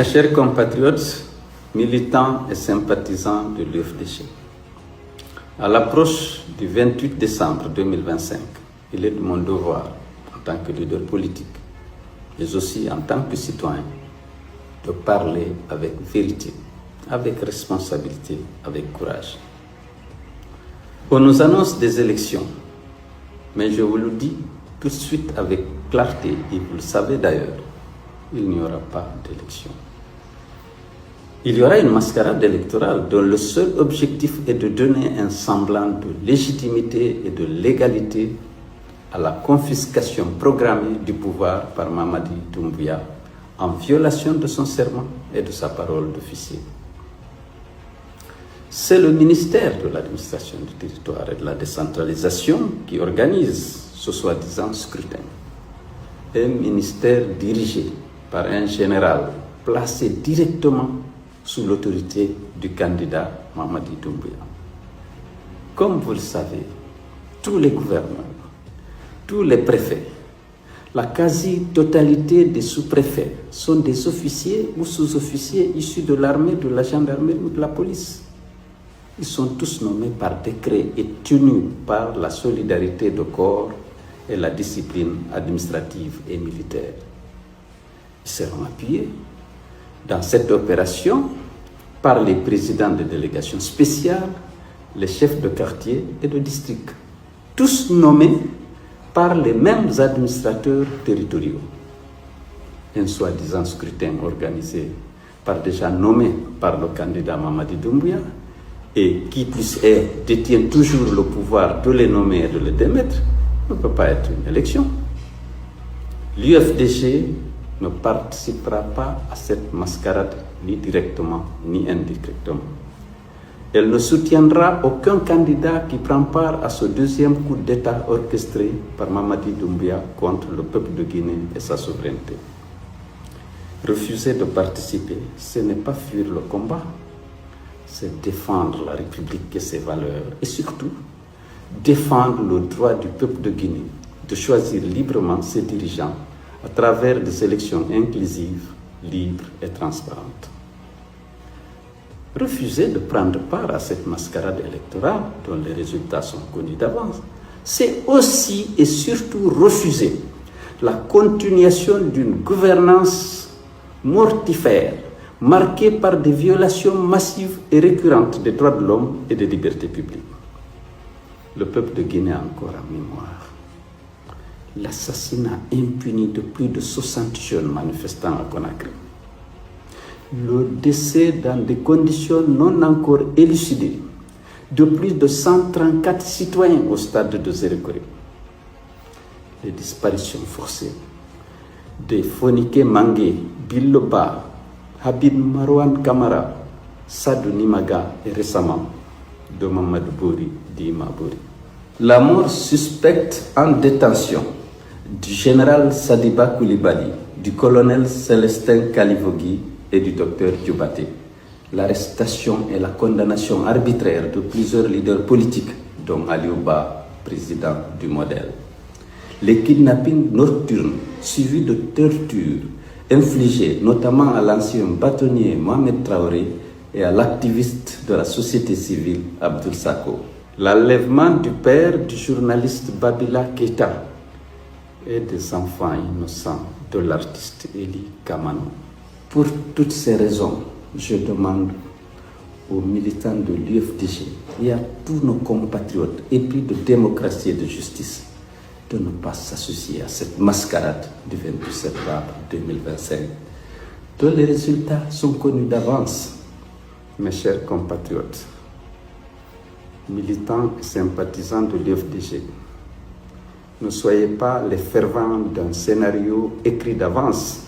Mes chers compatriotes, militants et sympathisants de l'UFDG, à l'approche du 28 décembre 2025, il est de mon devoir, en tant que leader politique, mais aussi en tant que citoyen, de parler avec vérité, avec responsabilité, avec courage. On nous annonce des élections, mais je vous le dis tout de suite avec clarté, et vous le savez d'ailleurs, il n'y aura pas d'élection. Il y aura une mascarade électorale dont le seul objectif est de donner un semblant de légitimité et de légalité à la confiscation programmée du pouvoir par Mamadi Doumbouya en violation de son serment et de sa parole d'officier. C'est le ministère de l'administration du territoire et de la décentralisation qui organise ce soi-disant scrutin. Un ministère dirigé par un général placé directement sous l'autorité du candidat Mamadi Doumbouya. Comme vous le savez, tous les gouverneurs, tous les préfets, la quasi-totalité des sous-préfets sont des officiers ou sous-officiers issus de l'armée, de la gendarmerie ou de la police. Ils sont tous nommés par décret et tenus par la solidarité de corps et la discipline administrative et militaire. Ils seront appuyés dans cette opération par les présidents de délégations spéciales, les chefs de quartier et de district, tous nommés par les mêmes administrateurs territoriaux. Un soi-disant scrutin organisé par déjà nommé par le candidat Mamadi Doumbouya et qui plus est détient toujours le pouvoir de les nommer et de les démettre, ne peut pas être une élection. L'UFDG ne participera pas à cette mascarade ni directement ni indirectement. Elle ne soutiendra aucun candidat qui prend part à ce deuxième coup d'État orchestré par Mamadi Doumbouya contre le peuple de Guinée et sa souveraineté. Refuser de participer, ce n'est pas fuir le combat, c'est défendre la République et ses valeurs et surtout défendre le droit du peuple de Guinée de choisir librement ses dirigeants à travers des élections inclusives, libres et transparentes. Refuser de prendre part à cette mascarade électorale dont les résultats sont connus d'avance, c'est aussi et surtout refuser la continuation d'une gouvernance mortifère marquée par des violations massives et récurrentes des droits de l'homme et des libertés publiques. Le peuple de Guinée a encore en mémoire l'assassinat impuni de plus de 60 jeunes manifestants à Conakry, le décès dans des conditions non encore élucidées de plus de 134 citoyens au stade de Zérékoré, les disparitions forcées de Fonike Mangé, Biloba, Habib Marwan Kamara, Sadou Nimaga et récemment de Mamadou Bori Dima Bori. La mort suspecte en détention du général Sadiba Koulibaly, du colonel Célestin Kalivogui et du docteur Diobaté. L'arrestation et la condamnation arbitraire de plusieurs leaders politiques, dont Aliouba, président du Modèle. Les kidnappings nocturnes suivis de tortures infligées notamment à l'ancien bâtonnier Mohamed Traoré et à l'activiste de la société civile Abdoul Sako. L'enlèvement du père du journaliste Babila Keita et des enfants innocents de l'artiste Eli Kamano. Pour toutes ces raisons, je demande aux militants de l'UFDG et à tous nos compatriotes épris de démocratie et de justice de ne pas s'associer à cette mascarade du 28 septembre 2025, dont les résultats sont connus d'avance. Mes chers compatriotes, militants et sympathisants de l'UFDG, ne soyez pas les fervents d'un scénario écrit d'avance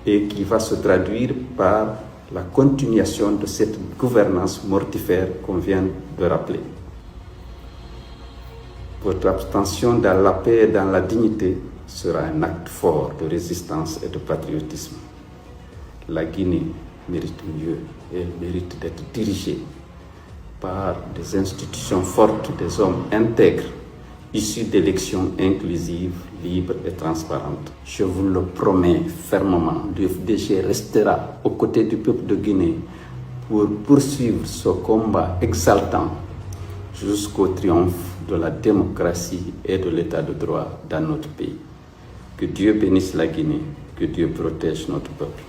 et qui va se traduire par la continuation de cette gouvernance mortifère qu'on vient de rappeler. Votre abstention dans la paix et dans la dignité sera un acte fort de résistance et de patriotisme. La Guinée mérite mieux et elle mérite d'être dirigée par des institutions fortes, des hommes intègres issue d'élections inclusives, libres et transparentes. Je vous le promets fermement, l'UFDG restera aux côtés du peuple de Guinée pour poursuivre ce combat exaltant jusqu'au triomphe de la démocratie et de l'état de droit dans notre pays. Que Dieu bénisse la Guinée, que Dieu protège notre peuple.